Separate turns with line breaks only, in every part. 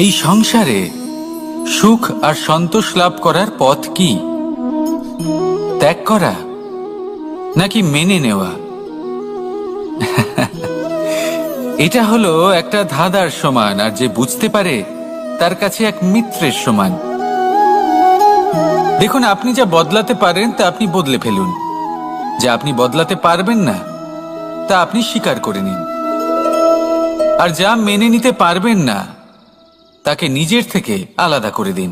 এই সংসারে সুখ আর সন্তোষ লাভ করার পথ কি? ত্যাগ করা নাকি মেনে নেওয়া? এটা হলো একটা ধাঁধার সমান, আর যে বুঝতে পারে তার কাছে এক মিত্রের সমান। দেখুন, আপনি যা বদলাতে পারেন তা আপনি বদলে ফেলুন, যা আপনি বদলাতে পারবেন না তা আপনি স্বীকার করে নিন, আর যা মেনে নিতে পারবেন না তাকে নিজের থেকে আলাদা করে দিন।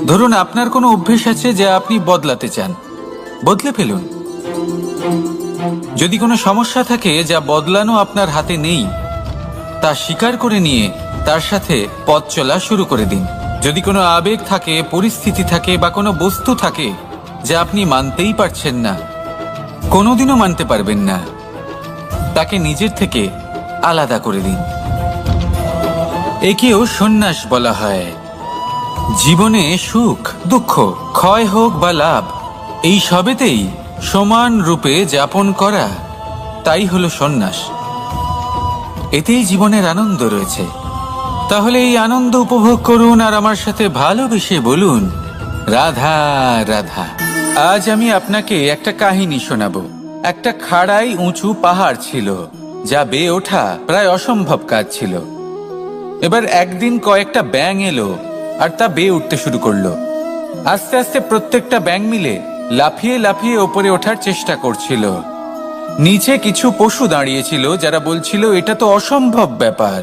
ধরুন, আপনার কোনো অভ্যেস আছে যা আপনি বদলাতে চান, বদলে ফেলুন। যদি কোনো সমস্যা থাকে যা বদলানো আপনার হাতে নেই, তা স্বীকার করে নিয়ে তার সাথে পথ চলা শুরু করে দিন। যদি কোনো আবেগ থাকে, পরিস্থিতি থাকে বা কোনো বস্তু থাকে যা আপনি মানতেই পারছেন না, কোনোদিনও মানতে পারবেন না, তাকে নিজের থেকে আলাদা করে দিন। একেও সন্ন্যাস বলা হয়। জীবনে সুখ দুঃখ, ক্ষয় হোক বা লাভ, এই সবেতেই সমান রূপে যাপন করা, তাই হলো সন্ন্যাস। এতেই জীবনের আনন্দ রয়েছে। তাহলে এই আনন্দ উপভোগ করুন আর আমার সাথে ভালোবেসে বলুন, রাধা রাধা। আজ আমি আপনাকে একটা কাহিনী শোনাবো। একটা খাড়াই উঁচু পাহাড় ছিল, যা বেয়ে ওঠা প্রায় অসম্ভব কাজ ছিল। এবার একদিন কয়েকটা ব্যাঙ এলো আর তা বেয়ে উঠতে শুরু করলো। আস্তে আস্তে প্রত্যেকটা ব্যাঙ মিলে লাফিয়ে লাফিয়ে ওপরে ওঠার চেষ্টা করছিল। নিচে কিছু পশু দাঁড়িয়েছিল যারা বলছিল, এটা তো অসম্ভব ব্যাপার,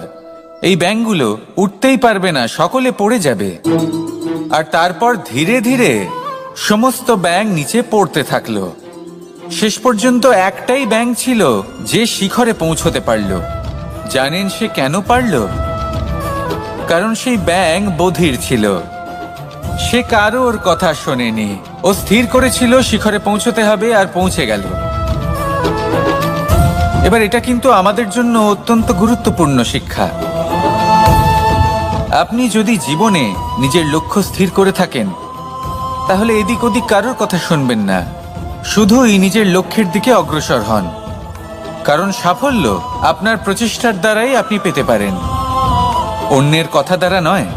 এই ব্যাঙগুলো উঠতেই পারবে না, সকলে পড়ে যাবে। আর তারপর ধীরে ধীরে সমস্ত ব্যাঙ নিচে পড়তে থাকলো। শেষ পর্যন্ত একটাই ব্যাঙ ছিল যে শিখরে পৌঁছতে পারল। জানেন সে কেন পারল? কারণ সেই ব্যাঙ বধির ছিল। সে কারোর কথা শোনেনি। ও স্থির করেছিল শিখরে পৌঁছতে হবে, আর পৌঁছে গেল। এবার এটা কিন্তু আমাদের জন্য অত্যন্ত গুরুত্বপূর্ণ শিক্ষা। আপনি যদি জীবনে নিজের লক্ষ্য স্থির করে থাকেন, তাহলে এদিক ওদিক কারোর কথা শুনবেন না, শুধুই নিজের লক্ষ্যের দিকে অগ্রসর হন। কারণ সাফল্য আপনার প্রচেষ্টার দ্বারাই আপনি পেতে পারেন, অন্যের কথা দ্বারা নয়।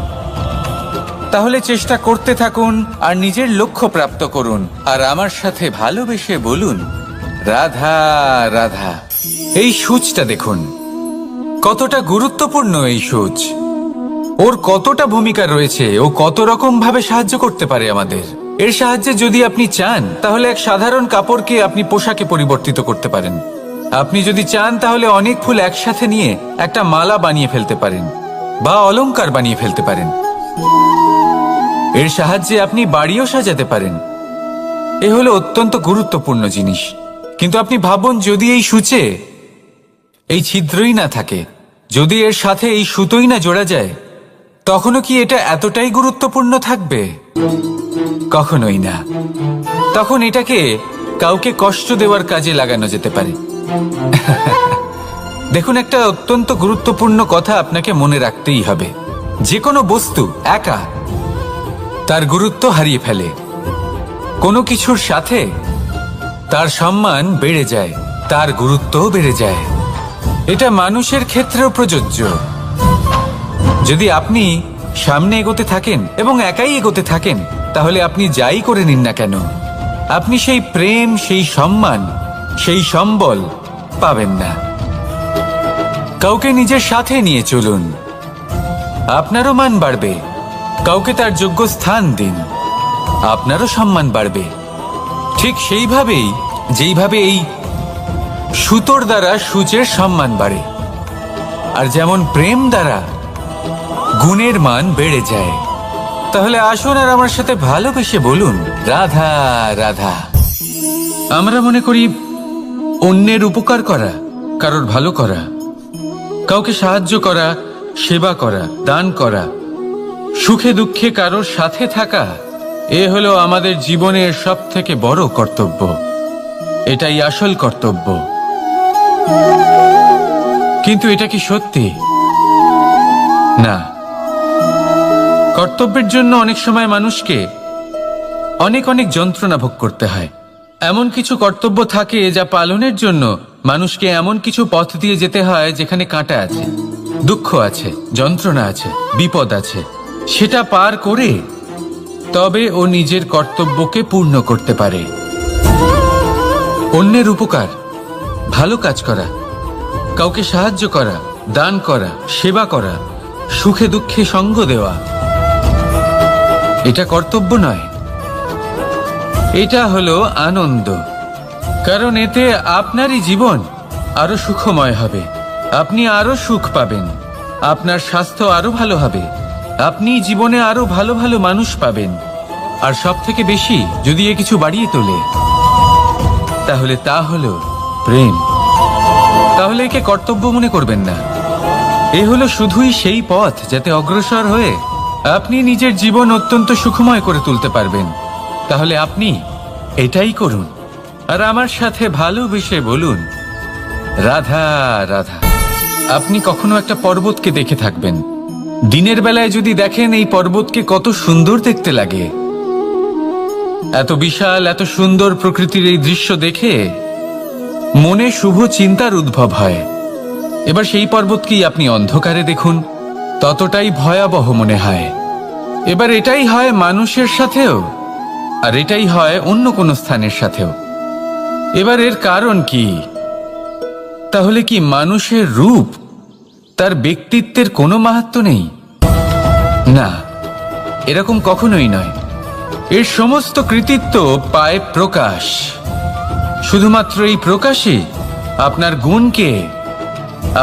তাহলে চেষ্টা করতে থাকুন আর নিজের লক্ষ্য প্রাপ্ত করুন, আর আমার সাথে ভালোবেসে বলুন, রাধা রাধা। এই সূচটা দেখুন, কতটা গুরুত্বপূর্ণ এই সূচ। ওর কতটা ভূমিকা রয়েছে, ও কত রকম ভাবে সাহায্য করতে পারে আমাদের। এর সাহায্যে যদি আপনি চান, তাহলে এক সাধারণ কাপড়কে আপনি পোশাকে পরিবর্তিত করতে পারেন। আপনি যদি চান, তাহলে অনেক ফুল একসাথে নিয়ে একটা মালা বানিয়ে ফেলতে পারেন, বা অলংকার বানিয়ে ফেলতে পারেন। এর সাহায্যে আপনি বাড়িও সাজাতে পারেন। এ হলো অত্যন্ত গুরুত্বপূর্ণ জিনিস। কিন্তু আপনি ভাবুন, যদি এই সূচে এই ছিদ্রই না থাকে, যদি এর সাথে এই সুতোই না জোড়া যায়, তখনও কি এটা এতটাই গুরুত্বপূর্ণ থাকবে? কখনোই না। তখন এটাকে কাউকে কষ্ট দেওয়ার কাজে লাগানো যেতে পারে। দেখুন, একটা অত্যন্ত গুরুত্বপূর্ণ কথা আপনাকে মনে রাখতেই হবে। যে কোনো বস্তু একা তার গুরুত্ব হারিয়ে ফেলে, কোনো কিছুর সাথে তার সম্মান বেড়ে যায়, তার গুরুত্বও বেড়ে যায়। এটা মানুষের ক্ষেত্রেও প্রযোজ্য। যদি আপনি সামনে এগোতে থাকেন এবং একাই এগোতে থাকেন, তাহলে আপনি যাই করে নিন না কেন, আপনি সেই প্রেম, সেই সম্মান, সেই সম্বল পাবেন না। কাউকে নিজের সাথে নিয়ে চলুন, আপনারও মান বাড়বে। কাউকে তার যোগ্য স্থান দিন, আপনারও সম্মান বাড়বে। ঠিক সেইভাবেই যেইভাবে এই সুতোর দ্বারা সূচের সম্মান বাড়ে, আর যেমন প্রেম দ্বারা গুণের মান বেড়ে যায়। তাহলে আসুন আর আমার সাথে ভালোবেসে বলুন, রাধা রাধা। আমরা মনে করি অন্যের উপকার করা, কারোর ভালো করা, কাউকে সাহায্য করা, সেবা করা, দান করা, সুখে দুঃখে কারোর সাথে থাকা, এ হলো আমাদের জীবনের সবথেকে বড় কর্তব্য। এটাই আসল কর্তব্য। কিন্তু এটা কি সত্যি? না। কর্তব্যের জন্য অনেক সময় মানুষকে অনেক অনেক যন্ত্রণা ভোগ করতে হয়। এমন কিছু কর্তব্য থাকে যা পালনের জন্য মানুষকে এমন কিছু পথ দিয়ে যেতে হয় যেখানে কাঁটা আছে। দুঃখ আছে, যন্ত্রণা আছে, বিপদ আছে, সেটা পার করে তবে ও নিজের কর্তব্যকে পূর্ণ করতে পারে। অন্যের উপকার, ভালো কাজ করা, কাউকে সাহায্য করা, দান করা, সেবা করা, সুখে দুঃখে সঙ্গ দেওয়া, এটা কর্তব্য নয়, এটা হলো আনন্দ। কারণ এতে আপনারই জীবন আরো সুখময় হবে, আপনি আরো সুখ পাবেন, আপনার স্বাস্থ্য আরো ভালো হবে, আপনি জীবনে আরো ভালো ভালো মানুষ পাবেন। আর সব থেকে বেশি যদি এ কিছু বাড়িয়ে তোলে, তাহলে তা হলো প্রেম। তাহলে একে কর্তব্য মনে করবেন না, এ হলো শুধুই সেই পথ যাতে অগ্রসর হয়ে আপনি নিজের জীবন অত্যন্ত সুখময় করে তুলতে পারবেন। তাহলে আপনি এটাই করুন, আর আমার সাথে ভালোবেসে বলুন, রাধা রাধা। আপনি কখনো একটা পর্বতকে দেখে থাকবেন, দিনের বেলায় যদি দেখেন এই পর্বতকে কত সুন্দর দেখতে লাগে, এত বিশাল, এত সুন্দর প্রকৃতির এই দৃশ্য দেখে মনে শুভ চিন্তার উদ্ভব হয়। এবার সেই পর্বতকেই আপনি অন্ধকারে দেখুন, ততটাই ভয়াবহ মনে হয়। এবার এটাই হয় মানুষের সাথেও, আর এটাই হয় অন্য কোনো স্থানের সাথেও। এবার এর কারণ কি? তাহলে কি মানুষের রূপ, তার ব্যক্তিত্বের কোনো মাহাত্ম্য নেই? না, এরকম কখনোই নয়। এর সমস্ত কৃতিত্ব পায় প্রকাশ। শুধুমাত্র এই প্রকাশই আপনার গুণকে,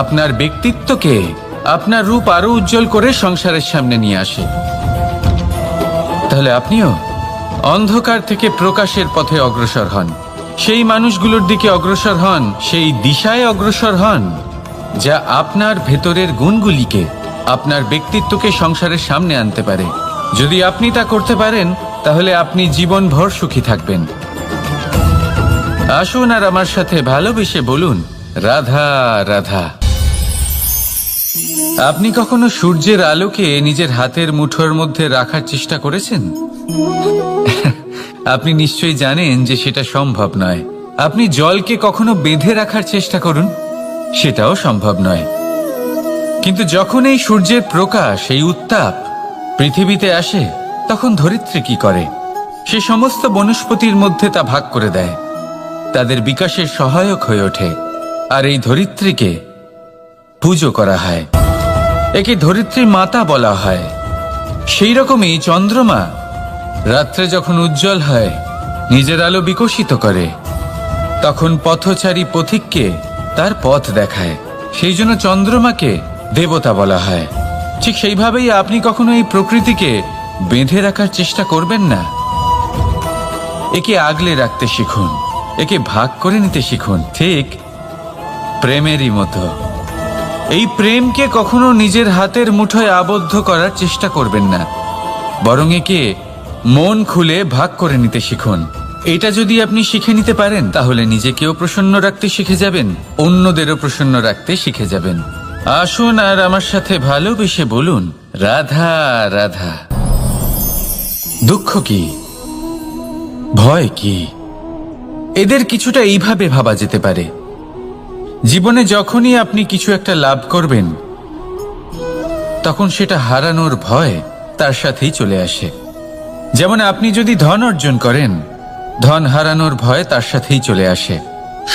আপনার ব্যক্তিত্বকে, আপনার রূপ আরো উজ্জ্বল করে সংসারের সামনে নিয়ে আসে। তাহলে আপনিও অন্ধকার থেকে প্রকাশের পথে অগ্রসর হন, সেই মানুষগুলোর দিকে অগ্রসর হন, সেই দিশায় অগ্রসর হন যা আপনার ভেতরের গুণগুলিকে, আপনার ব্যক্তিত্বকে সংসারের সামনে আনতে পারে। যদি আপনি তা করতে পারেন, তাহলে আপনি জীবনভর সুখী থাকবেন। আসুন আর আমার সাথে ভালোবেসে বলুন, রাধা রাধা। আপনি কখনো সূর্যের আলোকে নিজের হাতের মুঠোর মধ্যে রাখার চেষ্টা করেছেন? আপনি নিশ্চয়ই জানেন যে সেটা সম্ভব নয়। আপনি জলকে কখনো বেঁধে রাখার চেষ্টা করুন, সেটাও সম্ভব নয়। কিন্তু যখন এই সূর্যের প্রকাশ, এই উত্তাপ পৃথিবীতে আসে, তখন ধরিত্রী কি করে? সে সমস্ত বনস্পতির মধ্যে তা ভাগ করে দেয়, তাদের বিকাশের সহায়ক হয়ে ওঠে। আর এই ধরিত্রীকে পুজো করা হয়, একে ধরিত্রী মাতা বলা হয়। সেই রকমই চন্দ্রমা রাত্রে যখন উজ্জ্বল হয়, নিজের আলো বিকশিত করে, তখন পথচারী পথিককে তার পথ দেখায়। সেই জন্য চন্দ্রমাকে দেবতা বলা হয়। ঠিক সেইভাবেই আপনি কখনো এই প্রকৃতিকে বেঁধে রাখার চেষ্টা করবেন না। একে আগলে রাখতে শিখুন, একে ভাগ করে নিতে শিখুন, ঠিক প্রেমেরই মতো। এই প্রেমকে কখনো নিজের হাতের মুঠোয় আবদ্ধ করার চেষ্টা করবেন না, বরং একে মন খুলে ভাগ করে নিতে শিখুন। এটা যদি আপনি শিখে নিতে পারেন, তাহলে নিজেকেও প্রসন্ন রাখতে শিখে যাবেন, অন্যদেরও প্রসন্ন রাখতে শিখে যাবেন। আসুন আর আমার সাথে ভালোবেসে বলুন, রাধা রাধা। দুঃখ কি, ভয় কি, এদের কিছুটা এইভাবে ভাবা যেতে পারে। জীবনে যখনই আপনি কিছু একটা লাভ করবেন, তখন সেটা হারানোর ভয় তার সাথেই চলে আসে। যেমন আপনি যদি ধন অর্জন করেন, ধন হারানোর ভয় তার সাথেই চলে আসে।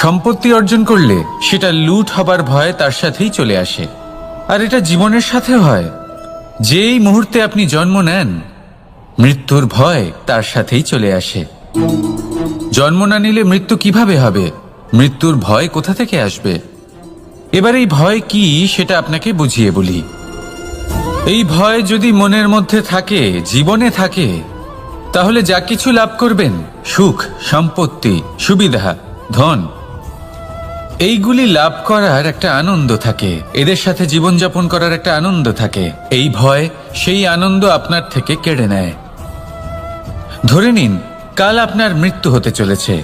সম্পত্তি অর্জন করলে সেটা লুট হবার ভয় তার সাথেই চলে আসে। আর এটা জীবনের সাথে হয়। যেই মুহূর্তে আপনি জন্ম নেন, মৃত্যুর ভয় তার সাথেই চলে আসে। জন্ম না নিলে মৃত্যু কিভাবে হবে? মৃত্যুর ভয় কোথা থেকে আসবে? এবার এই ভয় কি সেটা আপনাকে বুঝিয়ে বলি। এই ভয় যদি মনের মধ্যে থাকে, জীবনে থাকে, তাহলে যা কিছু লাভ করবেন, সুখ, সম্পত্তি, সুবিধা, ধন, এইগুলি লাভ করার একটা আনন্দ থাকে, এদের সাথে জীবনযাপন করার একটা আনন্দ থাকে। এই ভয় সেই আনন্দ আপনার থেকে কেড়ে নেয়। ধরে নিন কাল আপনার মৃত্যু হতে চলেছে।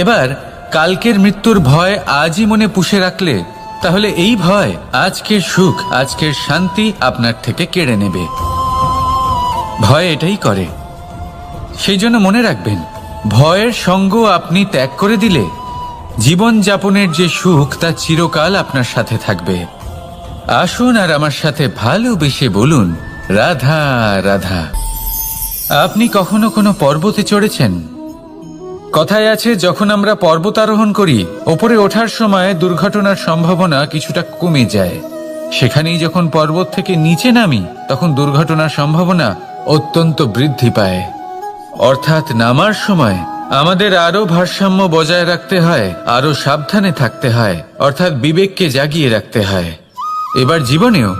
এবার কালকের মৃত্যুর ভয় আজই মনে পুষে রাখলে, তাহলে এই ভয় আজকের সুখ, আজকের শান্তি আপনার থেকে কেড়ে নেবে। ভয় এটাই করে। সেই জন্য মনে রাখবেন, ভয়ের সঙ্গ আপনি ত্যাগ করে দিলে জীবন যাপনের যে সুখ, তা চিরকাল আপনার সাথে থাকবে। আসুন আর আমার সাথে ভালোবেসে বলুন, রাধা রাধা। আপনি কখনো কোনো পর্বতে চড়েছেন? কথায় আছে, যখন আমরা পর্বত আরোহণ করি, ওপরে ওঠার সময় দুর্ঘটনার সম্ভাবনা কিছুটা কমে যায়। সেখানেই যখন পর্বত থেকে নিচে নামি, তখন দুর্ঘটনার সম্ভাবনা অত্যন্ত বৃদ্ধি পায়। অর্থাৎ নামার সময় আমাদের আরো ভারসাম্য বজায় রাখতে হয়, আরো সাবধানে থাকতে হয়, অর্থাৎ বিবেককে জাগিয়ে রাখতে হয়। এবার জীবনেও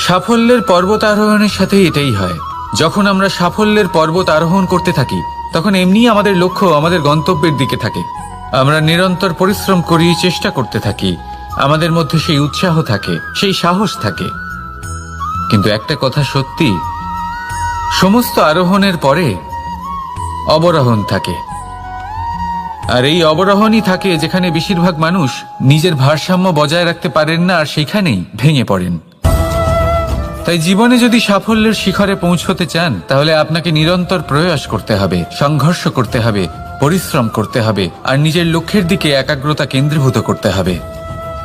সাফল্যের পর্বত আরোহণের সাথে এটাই হয়। যখন আমরা সাফল্যের পর্বত আরোহণ করতে থাকি, তখন এমনি আমাদের লক্ষ্য আমাদের গন্তব্যের দিকে থাকে। আমরা নিরন্তর পরিশ্রম করি, চেষ্টা করতে থাকি, আমাদের মধ্যে সেই উৎসাহ থাকে, সেই সাহস থাকে। কিন্তু একটা কথা সত্যি, সমস্ত আরোহণের পরে অবরোহণ থাকে। আর এই অবরোহণই থাকে যেখানে বেশিরভাগ মানুষ নিজের ভারসাম্য বজায় রাখতে পারেন না, আর সেখানেই ভেঙে পড়েন। তাই জীবনে যদি সাফল্যের শিখরে পৌঁছতে চান, তাহলে আপনাকে নিরন্তর প্রয়াস করতে হবে, সংঘর্ষ করতে হবে, পরিশ্রম করতে হবে, আর নিজের লক্ষ্যের দিকে একাগ্রতা কেন্দ্রীভূত করতে হবে।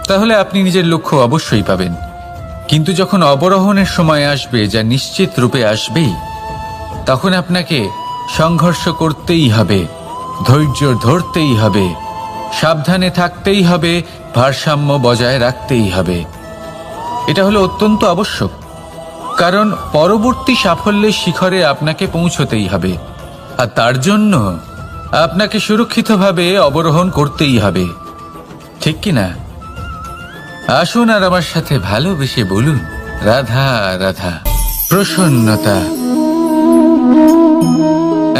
তাহলে আপনি নিজের লক্ষ্য অবশ্যই পাবেন। কিন্তু যখন অবরোহণের সময় আসবে, যা নিশ্চিত রূপে আসবেই, তখন আপনাকে সংঘর্ষ করতেই হবে, ধৈর্য ধরতেই হবে, সাবধানে থাকতেই হবে, ভারসাম্য বজায় রাখতেই হবে। এটা হলো অত্যন্ত আবশ্যক, কারণ পরবর্তী সাফল্যের শিখরে আপনাকে পৌঁছতেই হবে, আর তার জন্য আপনাকে সুরক্ষিতভাবে অবরোহণ করতেই হবে। ঠিক কিনা? আসুন আর আমার সাথে ভালোবেসে বলুন, রাধা রাধা। প্রসন্নতা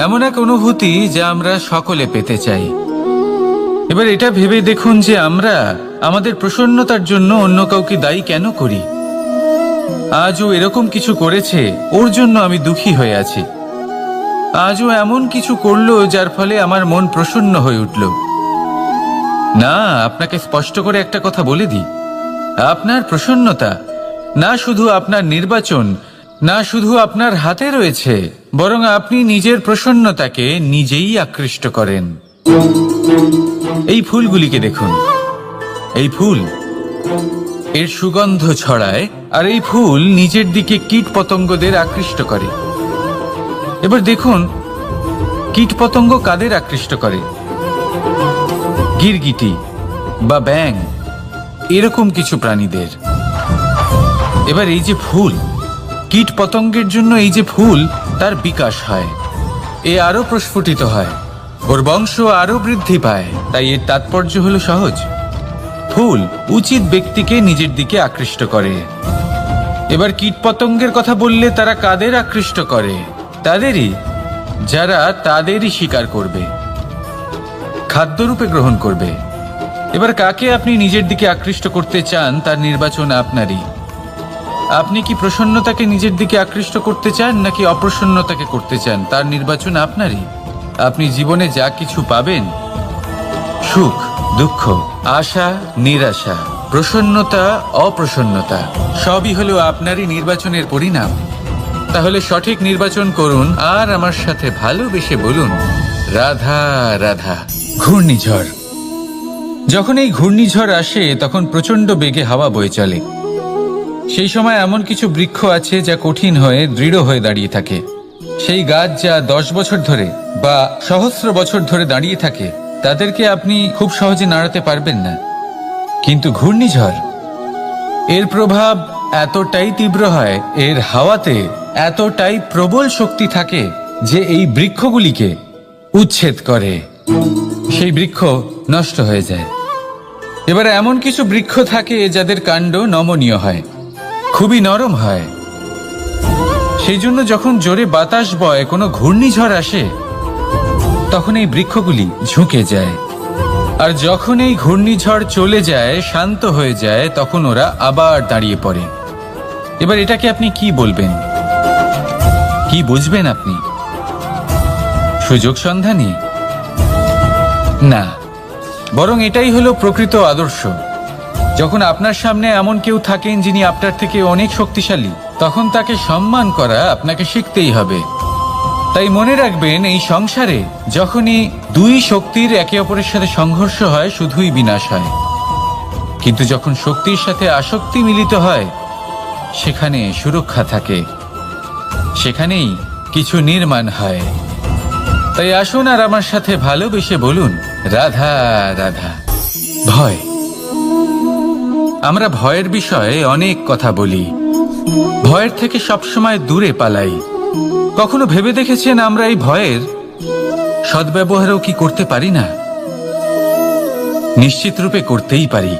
এমন এক অনুভূতি যা আমরা সকলে পেতে চাই। এবার এটা ভেবে দেখুন যে আমরা আমাদের প্রসন্নতার জন্য অন্য কাউকে দায়ী কেন করি। আজও এরকম কিছু করেছে, ওর জন্য আমি দুঃখী হয়ে আছি। আজও এমন কিছু করলো যার ফলে আমার মন প্রসন্ন হয়ে উঠল। না, আপনাকে স্পষ্ট করে একটা কথা বলে দিই, আপনার প্রসন্নতা না শুধু আপনার নির্বাচন, না শুধু আপনার হাতে রয়েছে, বরং আপনি নিজের প্রসন্নতাকে নিজেই আকৃষ্ট করেন। এই ফুলগুলিকে দেখুন, এই ফুল এর সুগন্ধ ছড়ায়, আর এই ফুল নিজের দিকে কীট পতঙ্গদের আকৃষ্ট করে। এবার দেখুন, কীট পতঙ্গ কাদের আকৃষ্ট করে? গিরগিটি বা ব্যাঙ, এরকম কিছু প্রাণীদের। এবার এই যে ফুল, কীট পতঙ্গের জন্য এই যে ফুল, তার বিকাশ হয়, এ আরো প্রস্ফুটিত হয়, ওর বংশ আরো বৃদ্ধি পায়। তাই এর তাৎপর্য হলো সহজ, ফুল উচিত ব্যক্তিকে নিজের দিকে আকৃষ্ট করে। এবার কীট পতঙ্গের কথা বললে তারা কাদের আকৃষ্ট করে? তাদেরই, যারা তাদেরই শিকার করবে, খাদ্যরূপে গ্রহণ করবে। এবার কাকে আপনি নিজের দিকে আকৃষ্ট করতে চান, তার নির্বাচন আপনারই। আপনি কি প্রসন্নতাকে নিজের দিকে আকৃষ্ট করতে চান, নাকি অপ্রসন্নতাকে করতে চান, তার নির্বাচন আপনারই। আপনি জীবনে যা কিছু পাবেন, সুখ দুঃখ, আশা নিরাশা, প্রসন্নতা অপ্রসন্নতা, সবই হলো আপনারই নির্বাচনের পরিণাম। তাহলে সঠিক নির্বাচন করুন, আর আমার সাথে ভালোবেসে বলুন, রাধা রাধা। ঘূর্ণিঝড়, যখন এই ঘূর্ণিঝড় আসে, তখন প্রচন্ড বেগে হাওয়া বয়ে চলে। সেই সময় এমন কিছু বৃক্ষ আছে যা কঠিন হয়ে দৃঢ় হয়ে দাঁড়িয়ে থাকে। সেই গাছ যা 10 বছর ধরে বা সহস্র বছর ধরে দাঁড়িয়ে থাকে, তাদেরকে আপনি খুব সহজে নাড়াতে পারবেন না। কিন্তু ঘূর্ণিঝড়, এর প্রভাব এতটাই তীব্র হয়, এর হাওয়াতে এতটাই প্রবল শক্তি থাকে যে এই বৃক্ষগুলিকে উচ্ছেদ করে, সেই বৃক্ষ নষ্ট হয়ে যায়। এবার এমন কিছু বৃক্ষ থাকে যাদের কাণ্ড নমনীয় হয়, খুবই নরম হয়। সেই জন্য যখন জোরে বাতাস বয়, কোনো ঘূর্ণিঝড় আসে, তখন এই বৃক্ষগুলি ঝুঁকে যায়। আর যখন এই ঘূর্ণিঝড় চলে যায়, শান্ত হয়ে যায়, তখন ওরা আবার দাঁড়িয়ে পড়ে। এবার এটাকে আপনি কি বলবেন, কি বুঝবেন আপনি? সুযোগ সন্ধানী? না, বরং এটাই হলো প্রকৃত আদর্শ। যখন আপনার সামনে এমন কেউ থাকেন যিনি আপনার থেকে অনেক শক্তিশালী, তখন তাকে সম্মান করা আপনাকে শিখতেই হবে। তাই মনে রাখবেন, এই সংসারে যখনই দুই শক্তির একে অপরের সাথে সংঘর্ষ হয়, শুধুই বিনাশ হয়। কিন্তু যখন শক্তির সাথে আসক্তি মিলিত হয় সেখানে সুরক্ষা থাকে, সেখানেই কিছু নির্মাণ হয়। তাই আসুন আর আমার সাথে ভালোবেসে বলুন, রাধা রাধা। ভয়, আমরা ভয়ের বিষয়ে অনেক কথা বলি, ভয়ের থেকে সবসময় দূরে পালাই। কখনো ভেবে দেখেছেন আমরা এই ভয়ের সদ্ব্যবহারও কি করতে পারি না? নিশ্চিত রূপে করতেই পারি।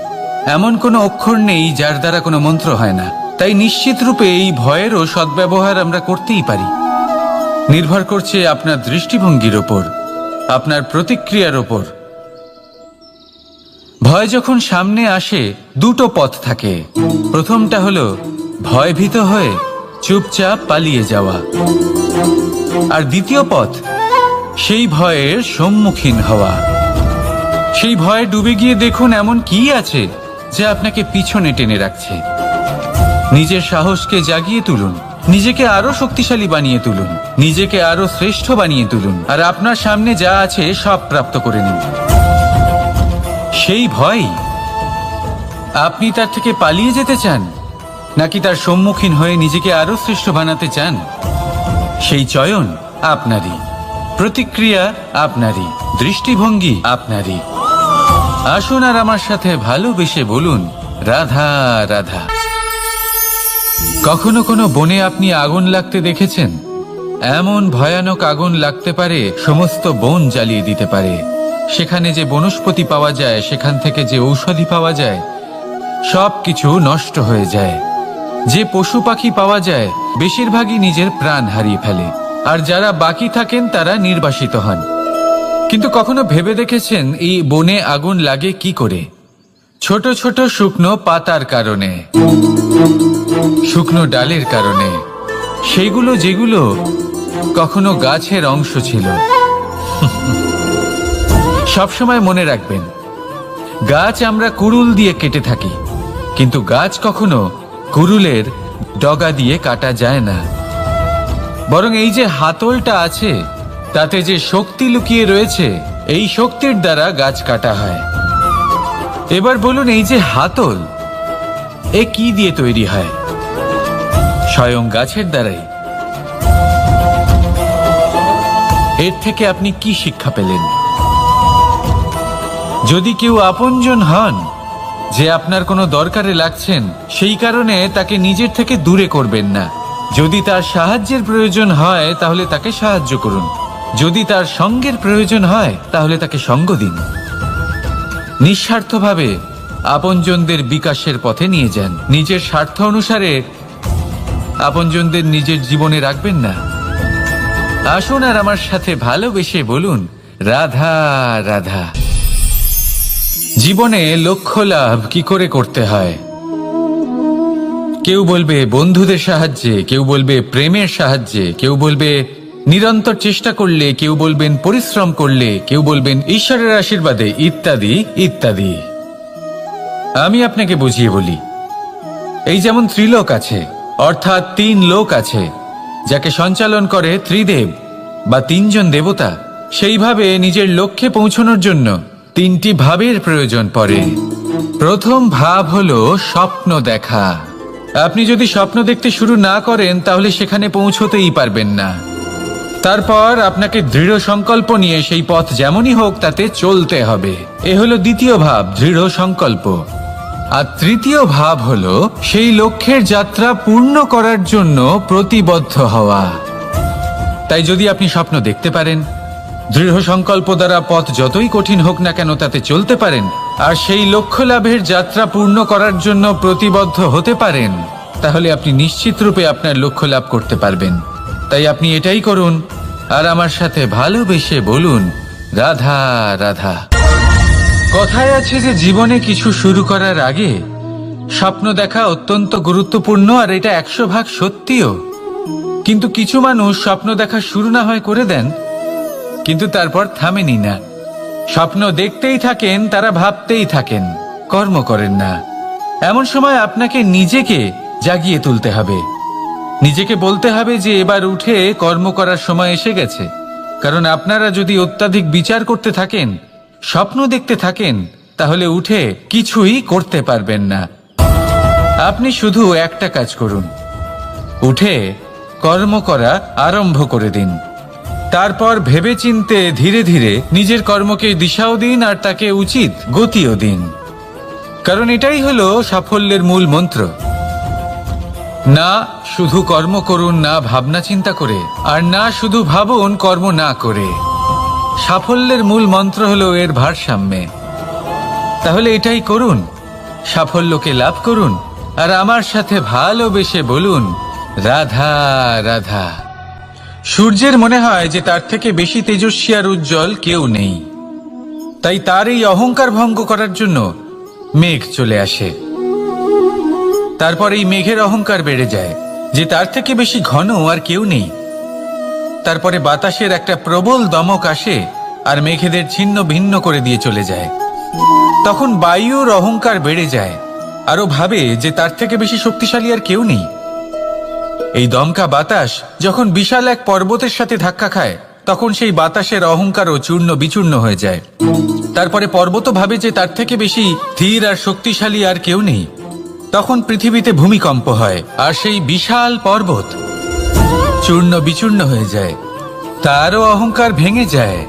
এমন কোনো অক্ষর নেই যার দ্বারা কোনো মন্ত্র হয় না। তাই নিশ্চিত রূপে এই ভয়েরও সদ্ব্যবহার আমরা করতেই পারি। নির্ভর করছে আপনার দৃষ্টিভঙ্গির ওপর, আপনার প্রতিক্রিয়ার ওপর। ভয় যখন সামনে আসে দুটো পথ থাকে। প্রথমটা হলো ভয়ভীত হয়ে চুপচাপ পালিয়ে যাওয়া, আর দ্বিতীয় পথ সেই ভয়ের সম্মুখীন হওয়া। সেই ভয়ে ডুবে গিয়ে দেখুন এমন কি আছে যা আপনাকে পিছনে টেনে রাখছে। নিজের সাহসকে জাগিয়ে তুলুন, নিজেকে আরো শক্তিশালী বানিয়ে তুলুন, নিজেকে আরো শ্রেষ্ঠ বানিয়ে তুলুন, আর আপনার সামনে যা আছে সব প্রাপ্ত করে নিন। সেই ভয়, আপনি তার থেকে পালিয়ে যেতে চান নাকি তার সম্মুখীন হয়ে নিজেকে আরো শ্রেষ্ঠ বানাতে চান? সেই চয়ন আপনারই, প্রতিক্রিয়া আপনারই, দৃষ্টিভঙ্গি আপনারই। আসুন আর আমার সাথে ভালোবেসে বলুন, রাধা রাধা। কখনো কোনো বনে আপনি আগুন লাগতে দেখেছেন? এমন ভয়ানক আগুন লাগতে পারে সমস্ত বন জ্বালিয়ে দিতে পারে। সেখানে যে বনস্পতি পাওয়া যায়, সেখান থেকে যে ঔষধি পাওয়া যায়, সব কিছু নষ্ট হয়ে যায়। যে পশু পাখি পাওয়া যায় বেশিরভাগই নিজের প্রাণ হারিয়ে ফেলে, আর যারা বাকি থাকেন তারা নির্বাসিত হন। কিন্তু কখনো ভেবে দেখেছেন এই বনে আগুন লাগে কি করে? ছোট ছোট শুকনো পাতার কারণে, শুকনো ডালের কারণে, সেইগুলো যেগুলো কখনো গাছের অংশ ছিল। সবসময় মনে রাখবেন, গাছ আমরা কুড়ুল দিয়ে কেটে থাকি, কিন্তু গাছ কখনো কুড়ুলের ডগা দিয়ে কাটা যায় না। বরং এই যে হাতলটা আছে, তাতে যে শক্তি লুকিয়ে রয়েছে, এই শক্তির দ্বারা গাছ কাটা হয়। এবার বলুন, এই যে হাতল, এ কি দিয়ে তৈরি হয়? স্বয়ং গাছের দ্বারাই। এর থেকে আপনি কি শিক্ষা পেলেন? যদি কেউ আপনজন হন, যে আপনার কোনো দরকারে লাগছেন, সেই কারণে তাকে নিজের থেকে দূরে করবেন না। যদি তার সাহায্যের প্রয়োজন হয় তাহলে তাকে সাহায্য করুন, যদি তার সঙ্গের প্রয়োজন হয় তাহলে তাকে সঙ্গ দিন। নিঃস্বার্থভাবে আপনজনদের বিকাশের পথে নিয়ে যান। নিজের স্বার্থ অনুসারে আপনজনদের নিজের জীবনে রাখবেন না। আসুন আর আমার সাথে ভালোবেসে বলুন, রাধা রাধা। জীবনে লক্ষ্য লাভ কি করে করতে হয়? কেউ বলবে বন্ধুদের সাহায্যে, কেউ বলবে প্রেমের সাহায্যে, কেউ বলবে নিরন্তর চেষ্টা করলে, কেউ বলবেন পরিশ্রম করলে, কেউ বলবেন ঈশ্বরের আশীর্বাদে, ইত্যাদি ইত্যাদি। আমি আপনাকে বুঝিয়ে বলি, এই যেমন ত্রিলোক আছে, অর্থাৎ 3 লোক আছে, যাকে সঞ্চালন করে ত্রিদেব বা 3 জন দেবতা। সেইভাবে নিজের লক্ষ্যে পৌঁছানোর জন্য 3টি ভাবের প্রয়োজন পড়ে। প্রথম ভাব হলো স্বপ্ন দেখা। আপনি যদি স্বপ্ন দেখতে শুরু না করেন তাহলে সেখানে পৌঁছতেই পারবেন না। তারপর আপনাকে দৃঢ় সংকল্প নিয়ে সেই পথ যেমনই হোক তাতে চলতে হবে। এ হলো দ্বিতীয় ভাব, দৃঢ় সংকল্প। আর তৃতীয় ভাব হলো সেই লক্ষ্যের যাত্রা পূর্ণ করার জন্য প্রতিবদ্ধ হওয়া। তাই যদি আপনি স্বপ্ন দেখতে পারেন, দৃঢ় সংকল্প দ্বারা পথ যতই কঠিন হোক না কেন তাতে চলতে পারেন, আর সেই লক্ষ্য লাভের যাত্রা পূর্ণ করার জন্য প্রতিবদ্ধ হতে পারেন, তাহলে আপনি নিশ্চিত রূপে আপনার লক্ষ্য লাভ করতে পারবেন। তাই আপনি এটাই করুন, আর আমার সাথে ভালোবেসে বলুন, রাধা রাধা। কথায় আছে যে জীবনে কিছু শুরু করার আগে স্বপ্ন দেখা অত্যন্ত গুরুত্বপূর্ণ, আর এটা 100% সত্যিও। কিন্তু কিছু মানুষ স্বপ্ন দেখা শুরু না হয় করে দেন, কিন্তু তারপর থামেনি না। স্বপ্ন দেখতেই থাকেন, তারা ভাবতেই থাকেন, কর্ম করেন না। এমন সময় আপনাকে নিজেকে জাগিয়ে তুলতে হবে, নিজেকে বলতে হবে যে এবার উঠে কর্ম করার সময় এসে গেছে। কারণ আপনারা যদি অত্যাধিক বিচার করতে থাকেন, স্বপ্ন দেখতে থাকেন, তাহলে উঠে কিছুই করতে পারবেন না। আপনি শুধু একটা কাজ করুন, উঠে কর্ম করা আরম্ভ করে দিন। তারপর ভেবেচিন্তে ধীরে ধীরে নিজের কর্মকে দিশাও দিন আর তাকে উচিত গতিও দিন, কারণ এটাই হলো সাফল্যের মূল মন্ত্র। না শুধু কর্ম করুন না ভাবনা চিন্তা করে, আর না শুধু ভাবুন কর্ম না করে। সাফল্যের মূল মন্ত্র হলো এর ভারসাম্যে। তাহলে এটাই করুন, সাফল্যকে লাভ করুন, আর আমার সাথে ভালোবেসে বলুন রাধা রাধা। সূর্যের মনে হয় যে তার থেকে বেশি তেজস্বী আর উজ্জ্বল কেউ নেই, তাই তার এই অহংকার ভঙ্গ করার জন্য মেঘ চলে আসে। তারপর এই মেঘের অহংকার বেড়ে যায় যে তার থেকে বেশি ঘন আর কেউ নেই। তারপরে বাতাসের একটা প্রবল দমক আসে আর মেঘেদের ছিন্ন ভিন্ন করে দিয়ে চলে যায়। তখন বায়ুর অহংকার বেড়ে যায়, আরো ভাবে যে তার থেকে বেশি শক্তিশালী আর কেউ নেই। এই দমকা বাতাস যখন বিশাল এক পর্বতের সাথে ধাক্কা খায়, তখন সেই বাতাসের অহংকারও চূর্ণ বিচূর্ণ হয়ে যায়। তারপরে পর্বত ভাবে যে তার থেকে বেশি ধীর আর শক্তিশালী আর কেউ নেই। তখন পৃথিবীতে ভূমিকম্প হয় আর সেই বিশাল পর্বত চূর্ণ বিচূর্ণ হয়ে যায়, তারও অহংকার ভেঙে যায়।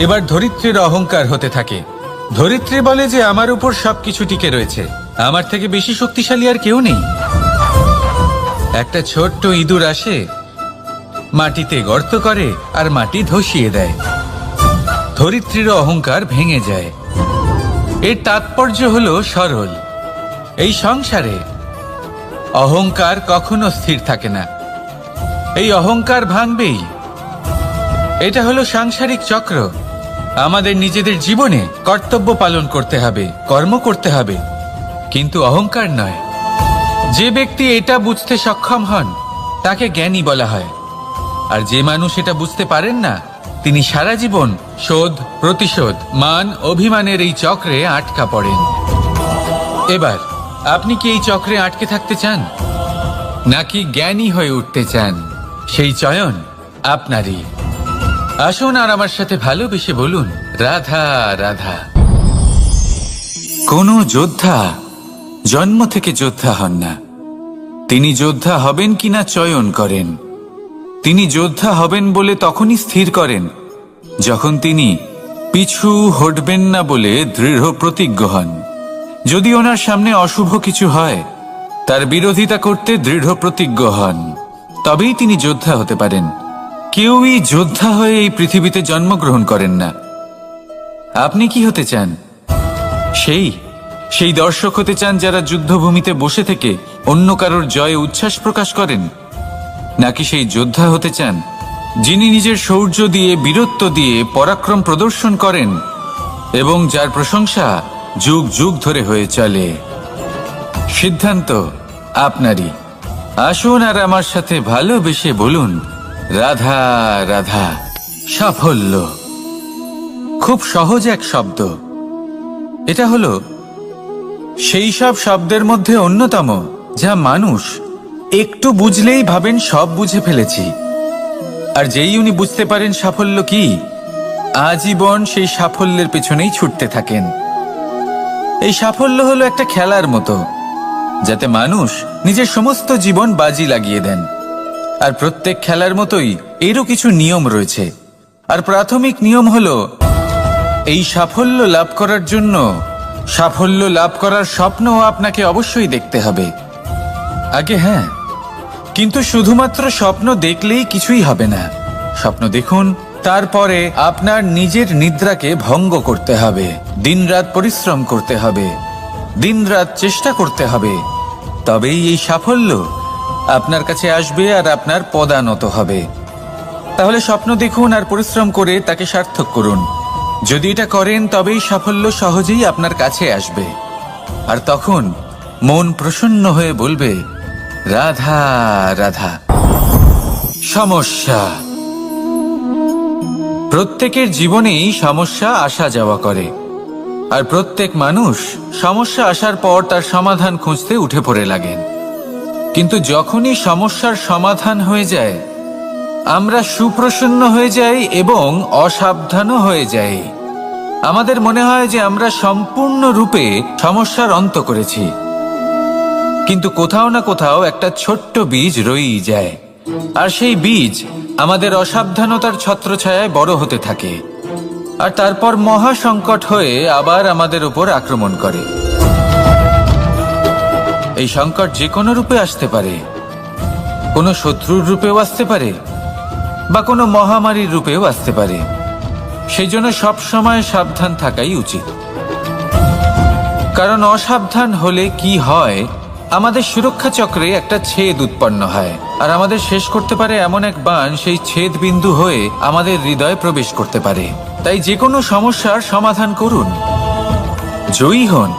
এবার ধরিত্রীর অহংকার হতে থাকে। ধরিত্রী বলে যে আমার উপর সবকিছু টিকে রয়েছে, আমার থেকে বেশি শক্তিশালী আর কেউ নেই। একটা ছোট্ট ইঁদুর আসে, মাটিতে গর্ত করে আর মাটি ধসিয়ে দেয়। ধরিত্রীর অহংকার ভেঙে যায়। এর তাৎপর্য হলো সরল, এই সংসারে অহংকার কখনো স্থির থাকে না, এই অহংকার ভাঙবেই। এটা হলো সাংসারিক চক্র। আমাদের নিজেদের জীবনে কর্তব্য পালন করতে হবে, কর্ম করতে হবে, কিন্তু অহংকার নয়। যে ব্যক্তি এটা বুঝতে সক্ষম হন তাকে জ্ঞানী বলা হয়, আর যে মানুষ এটা বুঝতে পারেন না তিনি সারা জীবন শোধ প্রতিশোধ মান অভিমানের এই চক্রে আটকা পড়েন। এবার আপনি কি এই চক্রে আটকে থাকতে চান, নাকি জ্ঞানী হয়ে উঠতে চান? সেই চয়ন আপনারই। আসুন আর আমার সাথে ভালোবেসে বলুন রাধা রাধা। কোন যোদ্ধা জন্ম থেকে যোদ্ধা হন না, তিনি যোদ্ধা হবেন কিনা চয়ন করেন। তিনি যোদ্ধা হবেন বলে তখনই স্থির করেন যখন তিনি পিছু হটবেন না বলে দৃঢ় প্রতিজ্ঞ হন। যদি ওনার সামনে অশুভ কিছু হয়, তার বিরোধিতা করতে দৃঢ় প্রতিজ্ঞ হন, তবেই তিনি যোদ্ধা হতে পারেন। কেউই যোদ্ধা হয়ে এই পৃথিবীতে জন্মগ্রহণ করেন না। আপনি কি হতে চান? সেই দর্শক হতে চান যারা যুদ্ধভূমিতে বসে থেকে অন্য কারোর জয়ে উচ্ছ্বাস প্রকাশ করেন, নাকি সেই যোদ্ধা হতে চান যিনি নিজের শৌর্য দিয়ে বীরত্ব দিয়ে পরাক্রম প্রদর্শন করেন এবং যার প্রশংসা যুগ যুগ ধরে হয়ে চলে? সিদ্ধান্ত আপনারই। আসুন আর আমার সাথে ভালোবেসে বলুন রাধা রাধা। সাফল্য খুব সহজ এক শব্দ। এটা হলো সেই সব শব্দের মধ্যে অন্যতম যা মানুষ একটু বুঝলেই ভাবেন সব বুঝে ফেলেছি, আর যেই উনি বুঝতে পারেন সাফল্য কি, আজীবন সেই সাফল্যের পেছনেই ছুটতে থাকেন। এই সাফল্য হলো একটা খেলার মতো, যাতে মানুষ নিজের সমস্ত জীবন বাজি লাগিয়ে দেন। আর প্রত্যেক খেলার মতোই এরও কিছু নিয়ম রয়েছে। আর প্রাথমিক নিয়ম হলো এই সাফল্য লাভ করার জন্য সাফল্য লাভ করার স্বপ্ন আপনাকে অবশ্যই দেখতে হবে আগে। হ্যাঁ, কিন্তু শুধুমাত্র স্বপ্ন দেখলেই কিছুই হবে না। স্বপ্ন দেখুন, তারপরে আপনার নিজের নিদ্রাকে ভঙ্গ করতে হবে, দিনরাত পরিশ্রম করতে হবে, দিনরাত চেষ্টা করতে হবে, তবেই এই সাফল্য আপনার কাছে আসবে আর আপনার পদানত হবে। তাহলে স্বপ্ন দেখুন আর পরিশ্রম করে তাকে সার্থক করুন। যদি এটা করেন তবেই সাফল্য সহজেই আপনার কাছে আসবে। আর তখন মন প্রসন্ন হয়ে বলবে রাধা রাধা। সমস্যা, প্রত্যেকের জীবনেই সমস্যা আসা যাওয়া করে, আর প্রত্যেক মানুষ সমস্যা আসার পর তার সমাধান খুঁজতে উঠে পড়ে লাগেন। কিন্তু যখনই সমস্যার সমাধান হয়ে যায়, আমরা সুপ্রসন্ন হয়ে যাই এবং অসাবধানও হয়ে যাই। আমাদের মনে হয় যে আমরা সম্পূর্ণরূপে সমস্যার অন্ত করেছি, কিন্তু কোথাও না কোথাও একটা ছোট্ট বীজ রয়েই যায়, আর সেই বীজ আমাদের অসাবধানতার ছত্রছায়ায় বড় হতে থাকে, আর তারপর মহা সংকট হয়ে আবার আমাদের উপর আক্রমণ করে। এই সংকট যে কোনো রূপে আসতে পারে, কোনো শত্রুর রূপেও আসতে পারে, বা কোনো মহামারীর রূপেও আসতে পারে। সেই জন্য সবসময় সাবধান থাকাই উচিত, কারণ অসাবধান হলে কি হয়, আমাদের সুরক্ষা চক্রে একটা ছেদ উৎপন্ন হয়, আর আমাদের শেষ করতে পারে এমন এক বাণ সেই ছেদ বিন্দু হয়ে আমাদের হৃদয়ে প্রবেশ করতে পারে। তাই যে কোনো সমস্যার সমাধান করুন, জয়ী হন,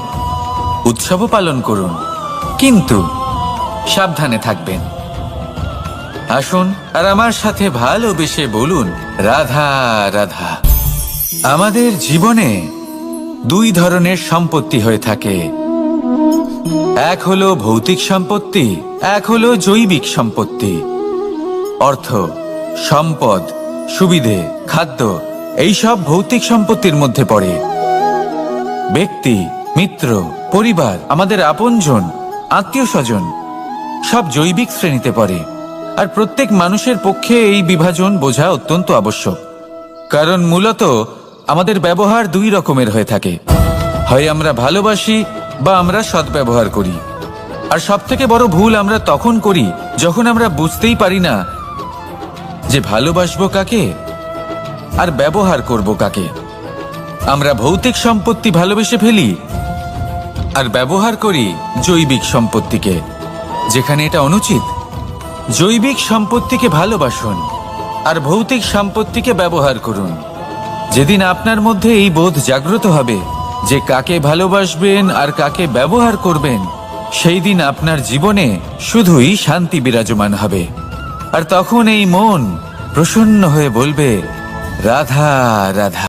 উৎসবও পালন করুন, কিন্তু সাবধানে থাকবেন। আসুন আর আমার সাথে ভালোবেসে বলুন, রাধা রাধা। আমাদের জীবনে দুই ধরনের সম্পত্তি হয়ে থাকে, এক হলো ভৌতিক সম্পত্তি, এক হলো জৈবিক সম্পত্তি। অর্থ, সম্পদ, সুবিধে, খাদ্য, এইসব ভৌতিক সম্পত্তির মধ্যে পড়ে। ব্যক্তি, মিত্র, পরিবার, আমাদের আপনজন, আত্মীয় স্বজন সব জৈবিক শ্রেণীতে পড়ে। আর প্রত্যেক মানুষের পক্ষে এই বিভাজন বোঝা অত্যন্ত আবশ্যক, কারণ মূলত আমাদের ব্যবহার দুই রকমের হয়ে থাকে, হয় আমরা ভালোবাসি বা আমরা সদ্ব্যবহার করি। আর সবথেকে বড় ভুল আমরা তখন করি যখন আমরা বুঝতেই পারি না যে ভালোবাসবো কাকে আর ব্যবহার করব কাকে। আমরা ভৌতিক সম্পত্তি ভালোবেসে ফেলি আর ব্যবহার করি জৈবিক সম্পত্তিকে, যেখানে এটা অনুচিত। জৈবিক সম্পত্তিকে ভালোবাসুন আর ভৌতিক সম্পত্তিকে ব্যবহার করুন। যেদিন আপনার মধ্যে এই বোধ জাগ্রত হবে যে কাকে ভালোবাসবেন আর কাকে ব্যবহার করবেন, সেই দিন আপনার জীবনে শুধুই শান্তি বিরাজমান হবে। আর তখন এই মন প্রসন্ন হয়ে বলবে, রাধা রাধা।